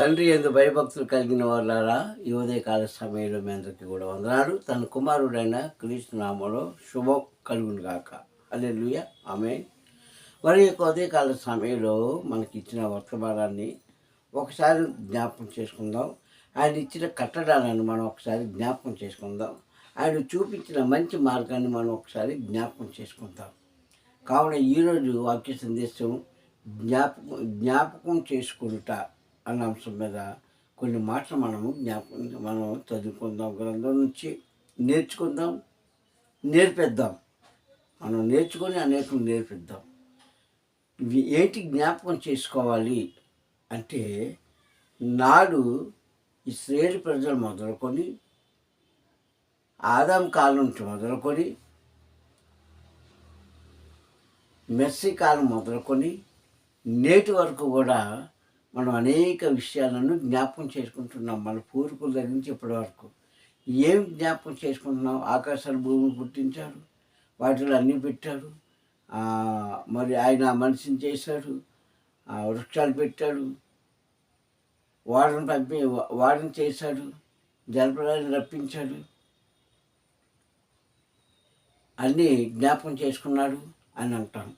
తండ్రి యందు భయభక్తులు కలిగిన వాళ్ళారా, ఈ ఉదయకాల సమయంలో మీ అందరికీ కూడా వందనాలు. తన కుమారుడైన క్రీస్తు నామములో శుభం కలుగును గాక. హల్లెలూయా, ఆమేన్. మరి ఈ ఉదయకాల సమయంలో మనకి ఇచ్చిన వర్తమానాన్ని ఒకసారి జ్ఞాపకం చేసుకుందాం. ఆయన ఇచ్చిన కట్టడాలను మనం ఒకసారి జ్ఞాపకం చేసుకుందాం. ఆయన చూపించిన మంచి మార్గాన్ని మనం ఒకసారి జ్ఞాపకం చేసుకుందాం. కావున ఈరోజు వాక్య సందేశం జ్ఞాపకం చేసుకుంటా అన్న అంశం మీద కొన్ని మాటలు మనం చదువుకుందాం. గ్రంథం నుంచి నేర్చుకుందాం, నేర్పిద్దాం. మనం నేర్చుకొని అనేకం నేర్పిద్దాం. ఇవి ఏంటి జ్ఞాపకం చేసుకోవాలి అంటే, నాడు ఇశ్రాయేలు ప్రజలు మొదలుకొని ఆదాం కాలం నుంచి మొదలుకొని మెస్సీ కాలం మొదలుకొని నేటి వరకు కూడా మనం అనేక విషయాలను జ్ఞాపకం చేసుకుంటున్నాం. మన పూర్వీకుల దగ్గర నుంచి ఇప్పటి వరకు ఏం జ్ఞాపకం చేసుకుంటున్నాం? ఆకాశాలు భూమిని పుట్టించాడు, వాటిలో అన్నీ పెట్టాడు. మరి ఆయన మనిషిని చేశాడు, వృక్షాలు పెట్టాడు, వాడిని చేశాడు, జలప్రళయాన్ని రప్పించాడు, అన్నీ జ్ఞాపకం చేసుకున్నాడు అని అంటాం.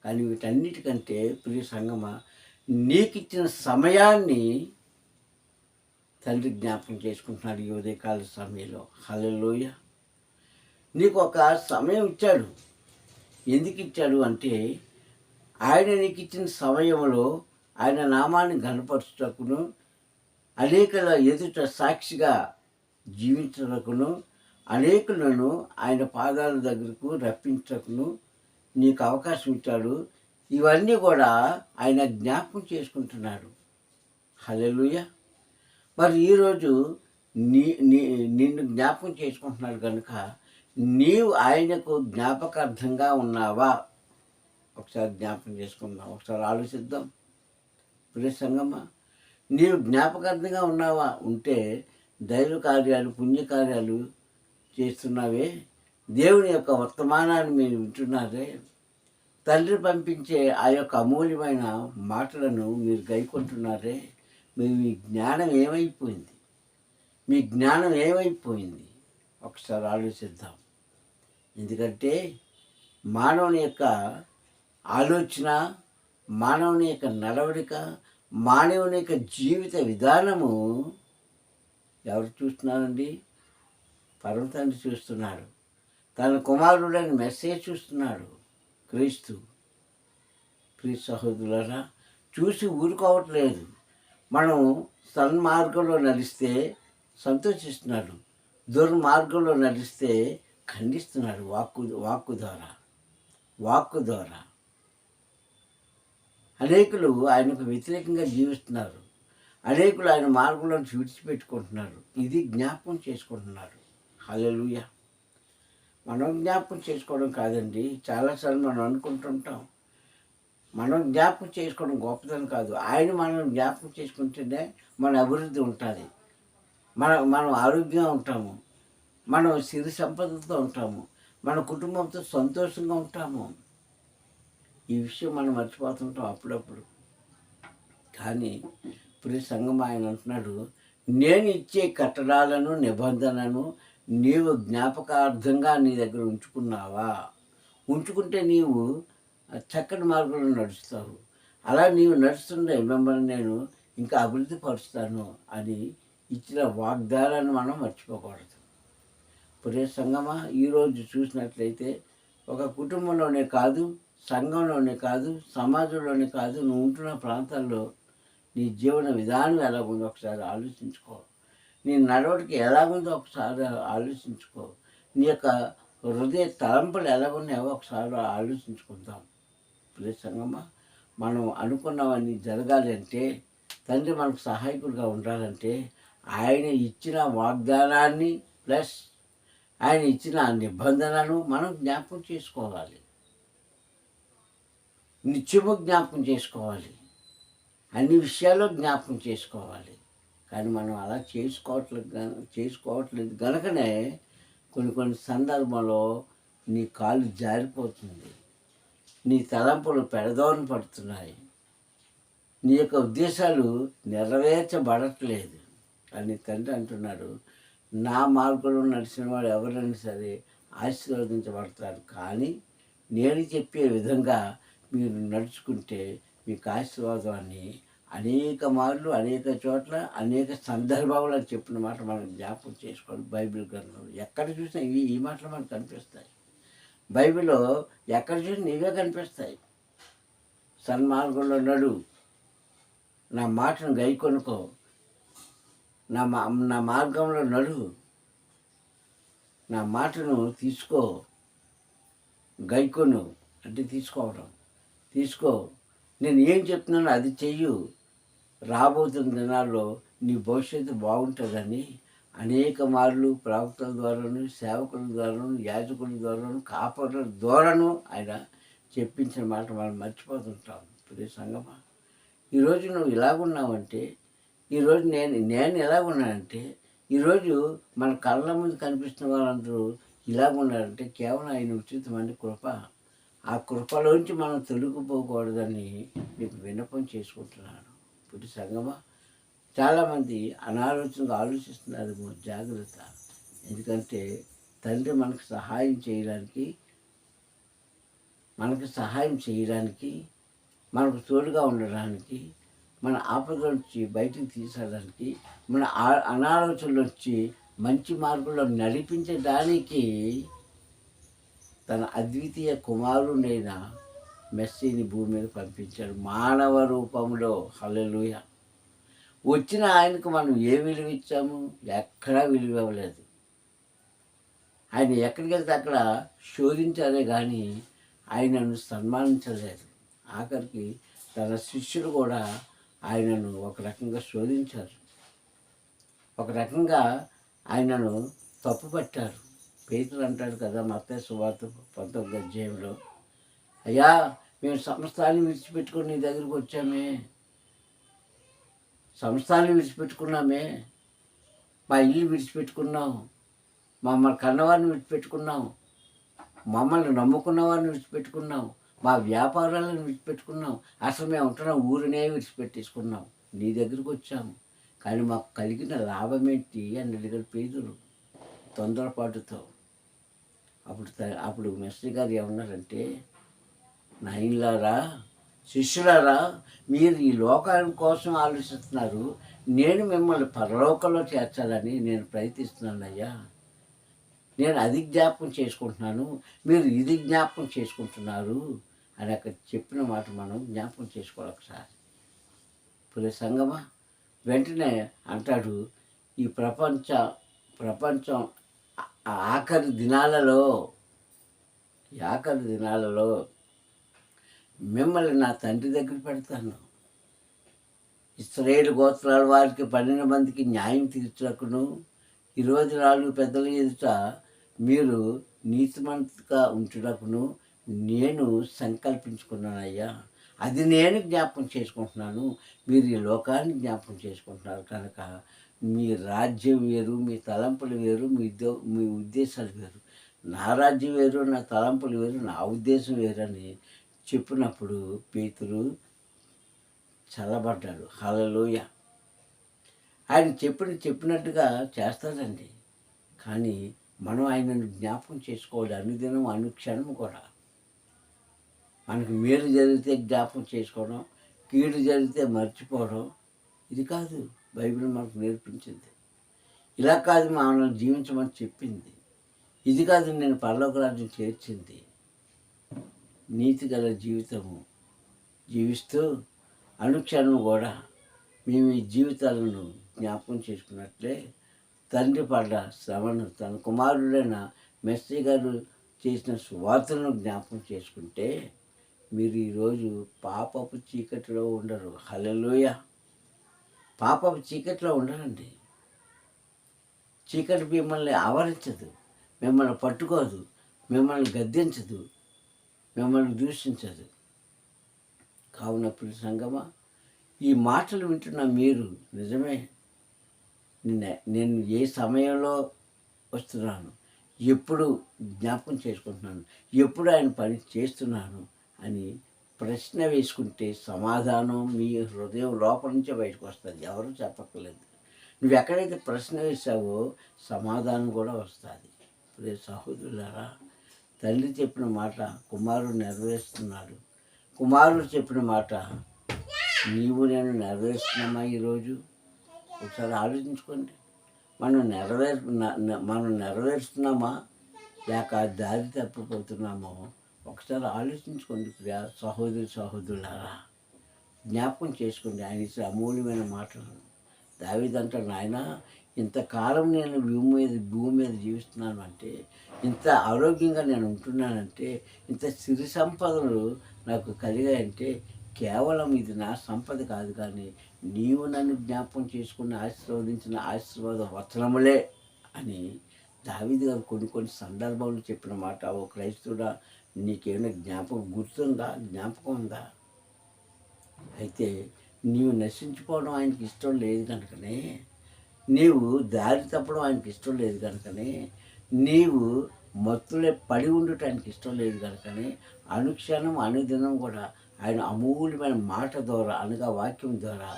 కానీ వీటన్నిటికంటే ప్రియ సంగమా, నీకు ఇచ్చిన సమయాన్ని తండ్రి జ్ఞాపకం చేసుకుంటున్నాడు ఈ ఉదయకాల సమయంలో. హల్లెలూయా. నీకు ఒక సమయం ఇచ్చాడు. ఎందుకు ఇచ్చాడు అంటే, ఆయన నీకు ఇచ్చిన సమయంలో ఆయన నామాన్ని ఘనపరచుటకును, అనేకుల ఎదుట సాక్షిగా జీవించుటకును, అనేకులను ఆయన పాదాల దగ్గరకు రప్పించకును నీకు అవకాశం ఇచ్చాడు. ఇవన్నీ కూడా ఆయన జ్ఞాపకం చేసుకుంటున్నాడు. హల్లెలూయా. మరి ఈరోజు నిన్ను జ్ఞాపకం చేసుకుంటున్నాడు కనుక నీవు ఆయనకు జ్ఞాపకార్థంగా ఉన్నావా? ఒకసారి జ్ఞాపకం చేసుకుందాం, ఒకసారి ఆలోచిద్దాం. ప్రియ సంగమా, నీవు జ్ఞాపకార్థంగా ఉన్నావా? ఉంటే దైవ కార్యాలు, పుణ్యకార్యాలు చేస్తున్నావే, దేవుని యొక్క వర్తమానాన్ని మీరు వింటున్నారే, తండ్రి పంపించే ఆ యొక్క అమూల్యమైన మాటలను మీరు గైకొంటున్నారే, మీ జ్ఞానం ఏమైపోయింది? మీ జ్ఞానం ఏమైపోయింది? ఒకసారి ఆలోచిద్దాం. ఎందుకంటే మానవుని యొక్క ఆలోచన, మానవుని యొక్క నడవడిక, మానవుని యొక్క జీవిత విధానము ఎవరు చూస్తున్నారండి? పరమ తండ్రి చూస్తున్నాడు. తన కుమారుడని మెసేజ్ చూస్తున్నాడు క్రీస్తు. ప్రియ సహోదరులారా, చూసి ఊరుకోవట్లేదు. మనం సన్మార్గంలో నడిస్తే సంతోషిస్తున్నాడు, దుర్మార్గంలో నడిస్తే ఖండిస్తున్నాడు. వాక్కు ద్వారా అనేకులు ఆయనకు వ్యతిరేకంగా జీవిస్తున్నారు. అనేకులు ఆయన మార్గంలో విడిచిపెట్టుకుంటున్నారు. ఇది జ్ఞాపకం చేసుకుంటున్నారు. హల్లెలూయా. మనం జ్ఞాపకం చేసుకోవడం కాదండి. చాలాసార్లు మనం అనుకుంటుంటాం, మనం జ్ఞాపకం చేసుకోవడం గొప్పదని కాదు. ఆయన మనం జ్ఞాపకం చేసుకుంటేనే మన అభివృద్ధి ఉంటుంది. మనం ఆరోగ్యంగా ఉంటాము, మనం సిరి సంపదలతో ఉంటాము, మన కుటుంబంతో సంతోషంగా ఉంటాము. ఈ విషయం మనం మర్చిపోతుంటాం అప్పుడప్పుడు. కానీ ప్రియ సంఘం ఆయన అంటున్నాడు, నేను ఇచ్చే కట్టడాలను, నిబంధనను నీవు జ్ఞాపకార్థంగా నీ దగ్గర ఉంచుకున్నావా? ఉంచుకుంటే నీవు చక్కటి మార్గంలో నడుస్తావు. అలా నీవు నడుస్తుంటే మిమ్మల్ని నేను ఇంకా అభివృద్ధి పరుస్తాను అని ఇచ్చిన వాగ్దానాన్ని మనం మర్చిపోకూడదు. ప్రియ సంగమా, ఈరోజు చూసినట్లయితే ఒక కుటుంబంలోనే కాదు, సంఘంలోనే కాదు, సమాజంలోనే కాదు, నువ్వు ఉంటున్న ప్రాంతాల్లో నీ జీవన విధానం ఎలాగుందో ఒకసారి ఆలోచించుకో. నీ నడవడికి ఎలాగుందో ఒకసారి ఆలోచించుకో. నీ యొక్క హృదయ తలంపులు ఎలాగున్నాయో ఒకసారి ఆలోచించుకుందాం. ప్రియ సంగమా, మనం అనుకున్నవన్నీ జరగాలి అంటే, తండ్రి మనకు సహాయకుడిగా ఉండాలంటే, ఆయన ఇచ్చిన వాగ్దానాన్ని ప్లస్ ఆయన ఇచ్చిన నిబంధనను మనం జ్ఞాపకం చేసుకోవాలి. నిత్యము జ్ఞాపకం చేసుకోవాలి. అన్ని విషయాల్లో జ్ఞాపకం చేసుకోవాలి. కానీ మనం అలా చేసుకోవట్లేదు కనుకనే కొన్ని సందర్భంలో నీ కాలు జారిపోతుంది, నీ తలంపులు పెడదోన పడుతున్నాయి. నీ యొక్క ఉద్దేశాలు నెరవేర్చబడట్లేదు అని తండ్రి అంటున్నాడు. నా మార్గంలో నడిచిన వాడు ఎవరైనా సరే ఆశీర్వదించబడతారు. కానీ నేను చెప్పే విధంగా మీరు నడుచుకుంటే మీకు ఆశీర్వాదాన్ని అనేక మార్లు, అనేక చోట్ల, అనేక సందర్భాల్లో చెప్పిన మాట మనం జ్ఞాపకం చేసుకోవాలి. బైబిల్ గ్రంథంలో ఎక్కడ చూసినా ఈ మాటలు మనకు కనిపిస్తాయి. బైబిల్లో ఎక్కడ చూసినా ఇవే కనిపిస్తాయి. సన్మార్గంలో నడు, నా మాటను గైకొనుకో, నా మార్గంలో నడు, నా మాటను తీసుకో, గైకొను అంటే తీసుకోవడం, తీసుకో, నేను ఏం చెప్తున్నానో అది చెయ్యు, రాబోతున్న దినాల్లో నీ భవిష్యత్తు బాగుంటుందని అనేక మార్లు ప్రవక్తల ద్వారాను, సేవకుల ద్వారాను, యాజకుల ద్వారాను, కాపరుల ద్వారాను ఆయన చెప్పించిన మాట మనం మర్చిపోతుంటాం. ప్రియ సంగమా, ఈరోజు నువ్వు ఇలాగున్నావంటే, ఈరోజు నేను ఎలాగున్నానంటే, ఈరోజు మన కళ్ళ ముందు కనిపిస్తున్న వాళ్ళందరూ ఇలాగున్నారంటే కేవలం ఆయన ఉచితమైన కృప. ఆ కృపలోంచి మనం తొలగిపోకూడదని మీకు విన్నపం చేసుకుంటున్నాను. ఇప్పుడు సంగమా, చాలామంది అనాలోచనగా ఆలోచిస్తున్నారు. జాగ్రత్త. ఎందుకంటే తండ్రి మనకు సహాయం చేయడానికి, మనకు తోడుగా ఉండడానికి, మన ఆపద నుంచి బయటికి తీసడానికి, మన అనాలోచనల నుంచి మంచి మార్గంలో నడిపించడానికి తన అద్వితీయ కుమారుడైన మెస్సీని భూమి మీద పంపించాడు మానవ రూపంలో. హల్లెలూయా. వచ్చిన ఆయనకు మనం ఏ విలువ ఇచ్చాము? ఎక్కడా విలువ ఇవ్వలేదు. ఆయన ఎక్కడికి వెళ్తే అక్కడ శోధించారే కానీ ఆయనను సన్మానించలేదు. ఆఖరికి తన శిష్యులు కూడా ఆయనను ఒక రకంగా శోధించారు, ఒక రకంగా ఆయనను తప్పుపట్టారు. పేతురు అంటాడు కదా మత్తయి సువార్త 19వ అధ్యాయంలో, అయ్యా మేము సంస్థాన్ని విడిచిపెట్టుకొని నీ దగ్గరికి వచ్చామే, సంస్థాన్ని విడిచిపెట్టుకున్నామే, మా ఇల్లు విడిచిపెట్టుకున్నాం, మమ్మల్ని కన్నవారిని విడిచిపెట్టుకున్నాం, మమ్మల్ని నమ్ముకున్న వారిని విడిచిపెట్టుకున్నాం, మా వ్యాపారాలను విడిచిపెట్టుకున్నాం, అసలు మేము ఉంటున్న ఊరినే విడిచిపెట్టేసుకున్నాం, నీ దగ్గరికి వచ్చాము, కానీ మాకు కలిగిన లాభం ఏంటి అని అడిగాడు పేతురు తొందరపాటుతో. అప్పుడు మెస్సీ గారు ఏమన్నారంటే, నాయనలారా, శిష్యులారా, మీరు ఈ లోకాల కోసం ఆలోచిస్తున్నారు, నేను మిమ్మల్ని పరలోకంలో చేర్చాలని నేను ప్రయత్నిస్తున్నాను అయ్యా. నేను అది జ్ఞాపకం చేసుకుంటున్నాను, మీరు ఇది జ్ఞాపకం చేసుకుంటున్నారు అని అక్కడ చెప్పిన మాట మనం జ్ఞాపకం చేసుకోవాలి ఒకసారి. ఇప్పుడు సంగమా, వెంటనే అంటాడు, ఈ ప్రపంచం ఆఖరి దినాలలో మిమ్మల్ని నా తండ్రి దగ్గర పెడతాను. ఇశ్రాయేలు గోత్రాల వారికి 12 మందికి న్యాయం తీర్చుటకును, 24 పెద్దల ఎదుట మీరు నీతిమంతుగా ఉంచుటకును నేను సంకల్పించుకున్నానయ్యా. అది నేను జ్ఞాపకం చేసుకుంటున్నాను, మీరు ఈ లోకాన్ని జ్ఞాపకం చేసుకుంటున్నారు కనుక మీ రాజ్యం వేరు, మీ తలంపులు వేరు, మీ ఉద్దేశాలు వేరు. నా రాజ్యం వేరు, నా తలంపులు వేరు, నా ఉద్దేశం వేరని చెప్పినప్పుడు పేతురు చల్లబడ్డాడు. హల్లెలూయా. ఆయన చెప్పినట్టుగా చేస్తాడండి. కానీ మనం ఆయనను జ్ఞాపకం చేసుకోవాలి అనుదినం, అనుక్షణం కూడా. మనకు మేలు జరిగితే జ్ఞాపకం చేసుకోవడం, కీడు జరిగితే మర్చిపోవడం, ఇది కాదు బైబిల్ మనకు నేర్పించింది. ఇలా కాదు మనల్ని జీవించమని చెప్పింది. ఇది కాదు నేను పరలోక రాజ్యం చేర్చింది. నీతి గల జీవితము జీవిస్తూ అనుక్షణం కూడా మేము ఈ జీవితాలను జ్ఞాపకం చేసుకున్నట్లే తండ్రి పడ్డ శ్రమను తన కుమారుడైన మెస్సీ గారు చేసిన సువార్తలను జ్ఞాపకం చేసుకుంటే మీరు ఈరోజు పాపపు చీకటిలో ఉండరు. హల్లెలూయా. పాపపు చీకటిలో ఉండరండి. చీకటి మిమ్మల్ని ఆవరించదు, మిమ్మల్ని పట్టుకోదు, మిమ్మల్ని గద్దించదు, మిమ్మల్ని దూషించదు. కావున ప్రియ సంగమా, ఈ మాటలు వింటున్న మీరు నిజమే, నేను ఏ సమయంలో వస్తున్నాను, ఎప్పుడు జ్ఞాపకం చేసుకుంటున్నాను, ఎప్పుడు ఆయన పని చేస్తున్నాను అని ప్రశ్న వేసుకుంటే సమాధానం మీ హృదయం లోపల నుంచే బయటకు వస్తుంది, ఎవరు చెప్పక్కర్లేదు. నువ్వు ఎక్కడైతే ప్రశ్న వేసావో సమాధానం కూడా వస్తుంది. ఇప్పుడు సహోదరులారా, తల్లి చెప్పిన మాట కుమారుడు నెరవేరుస్తున్నాడు. కుమారుడు చెప్పిన మాట నీవు నేను నెరవేరుస్తున్నామా? ఈరోజు ఒకసారి ఆలోచించుకోండి. మనం నెరవేరుస్తున్నామా లేక దారి తప్పిపోతున్నామో ఒకసారి ఆలోచించుకోండి. ప్రియ సహోదరులారా, జ్ఞాపకం చేసుకోండి ఆయన ఇచ్చిన అమూల్యమైన మాటలను. దావీదు అంటాడు, నాయన ఇంతకాలం నేను భూమి మీద జీవిస్తున్నాను అంటే, ఇంత ఆరోగ్యంగా నేను ఉంటున్నానంటే, ఇంత సిరి సంపదలు నాకు కలిగాయంటే కేవలం ఇది నా సంపద కాదు, కానీ నీవు నన్ను జ్ఞాపకం చేసుకుని ఆశీర్వదించిన ఆశీర్వాద వచనములే అని దావీదు గారు కొన్ని సందర్భాలు చెప్పిన మాట. ఓ క్రైస్తవుడా, నీకేమైనా జ్ఞాపకం ఉందా? అయితే నీవు నశించిపోవడం ఆయనకి ఇష్టం లేదు కనుకనే, నీవు దారి తప్పడం ఆయనకి ఇష్టం లేదు కనుకనే, నీవు మత్తులే పడి ఉండటానికి ఇష్టం లేదు కనుకనే అనుక్షణం అనుదినం కూడా ఆయన అమూల్యమైన మాట ద్వారా అనగా వాక్యం ద్వారా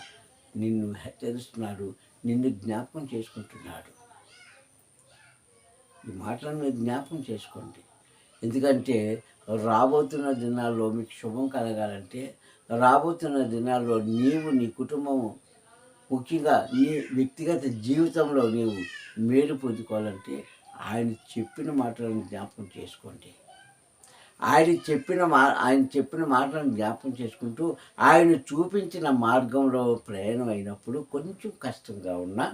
నిన్ను హెచ్చరిస్తున్నాడు, నిన్ను జ్ఞాపకం చేసుకుంటున్నాడు. ఈ మాటలను మీరు జ్ఞాపకం చేసుకోండి. ఎందుకంటే రాబోతున్న దినాల్లో మీకు శుభం కలగాలంటే, రాబోతున్న దినాల్లో నీవు నీ కుటుంబము ముఖ్యంగా నీ వ్యక్తిగత జీవితంలో నీవు మేలు పొందుకోవాలంటే ఆయన చెప్పిన మాటలను జ్ఞాపకం చేసుకోండి. ఆయన చెప్పిన మాటలను జ్ఞాపకం చేసుకుంటూ ఆయన చూపించిన మార్గంలో ప్రయాణం అయినప్పుడు కొంచెం కష్టంగా ఉన్నా,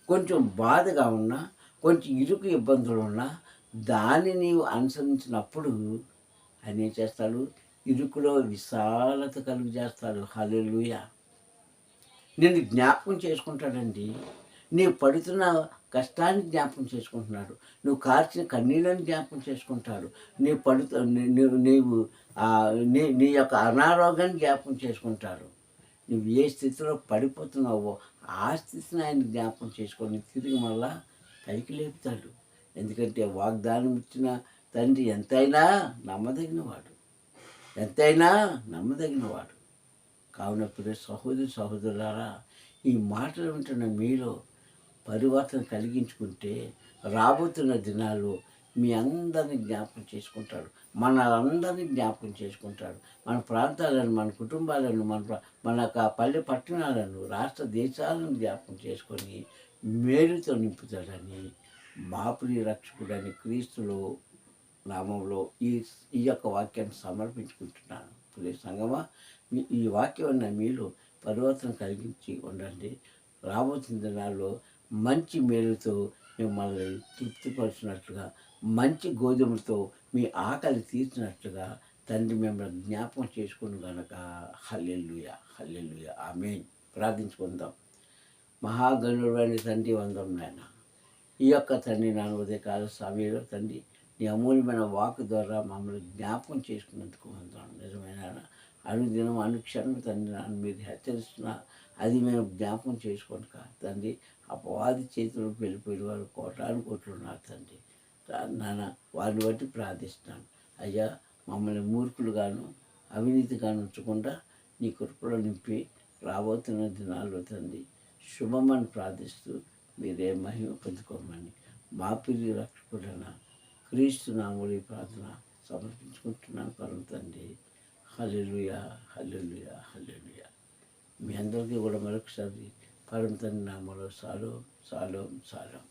కొంచెం బాధగా ఉన్నా, కొంచెం ఇరుకు ఇబ్బందులు ఉన్నా దాన్ని నీవు అనుసరించినప్పుడు ఆయన ఏం చేస్తాడు? ఇరుకులో విశాలత కలుగు చేస్తాడు. హల్లెలూయా. నిన్ను జ్ఞాపకం చేసుకుంటాడండి. నీవు పడుతున్న కష్టాన్ని జ్ఞాపకం చేసుకుంటున్నాడు. నువ్వు కార్చిన కన్నీళ్ళని జ్ఞాపకం చేసుకుంటాడు. నీవు నీ యొక్క అనారోగ్యాన్ని జ్ఞాపకం చేసుకుంటాడు. నువ్వు ఏ స్థితిలో పడిపోతున్నావో ఆ స్థితిని ఆయన జ్ఞాపకం చేసుకొని తిరిగి మళ్ళా పైకి లేపుతాడు. ఎందుకంటే వాగ్దానం ఇచ్చిన తండ్రి ఎంతైనా నమ్మదగినవాడు. కావున ప్రియ సహోదరులారా, ఈ మాటలు వింటున్న మీలో పరివర్తన కలిగించుకుంటే రాబోతున్న దినాల్లో మీ అందరినీ జ్ఞాపకం చేసుకుంటాడు. అందరినీ జ్ఞాపకం చేసుకుంటాడు. మన ప్రాంతాలను, మన కుటుంబాలను, మన పల్లె పట్టణాలను, రాష్ట్ర దేశాలను జ్ఞాపకం చేసుకొని మేలుతో నింపుతాడని మా ప్రియ రక్షకుడని క్రీస్తులో నామంలో ఈ యొక్క వాక్యాన్ని సమర్పించుకుంటున్నాను. ప్రియ సంగమా, ఈ వాక్యం మీలో పరివర్తన కలిగించి ఉండండి. రాబోతున్న దినాల్లో మంచి మేలుతో మిమ్మల్ని తృప్తిపరిచినట్లుగా, మంచి గోధుమలతో మీ ఆకలి తీర్చినట్లుగా తండ్రి మిమ్మల్ని జ్ఞాపకం చేసుకుని గనక. హల్లెలూయా, హల్లెలూయా, ఆమేన్. ప్రార్థించుకుందాం. మహాగణుడైన తండ్రి, వందం నాయన. ఈ యొక్క తండ్రి నాన్న ఉదయకాల సమయంలో తండ్రి నీ అమూల్యమైన వాక్ ద్వారా మమ్మల్ని జ్ఞాపకం చేసుకున్నందుకు వందం. నిజమైన అనుదినం అనుక్షణం తండ్రి నన్ను మీరు హెచ్చరిస్తున్నా అది మేము జ్ఞాపకం చేసుకోండి తండ్రి. అపవాది చేతులకు వెళ్ళిపోయిన వారు కోట్లు ఉన్నారు తండ్రి. నాన్న వారిని బట్టి ప్రార్థిస్తున్నాను. అయ్యా, మమ్మల్ని మూర్ఖులుగాను అవినీతిగాను ఉంచకుండా నీ కృపలో నింపి రాబోతున్న దినాల్లో తండ్రి శుభమని ప్రార్థిస్తూ మీరే మహిమ పొందుకోమని మా ప్రియ రక్షకుడైన క్రీస్తు నామములో ప్రార్థన సమర్పించుకుంటున్నాను పరమ తండ్రి. హల్లెలూయా, హల్లెలూయా, హల్లెలూయా. మీ అందరికీ కూడా మరొకసారి పరమ తండ్రి నామములో సాలోం, సాలోం, సాలోం.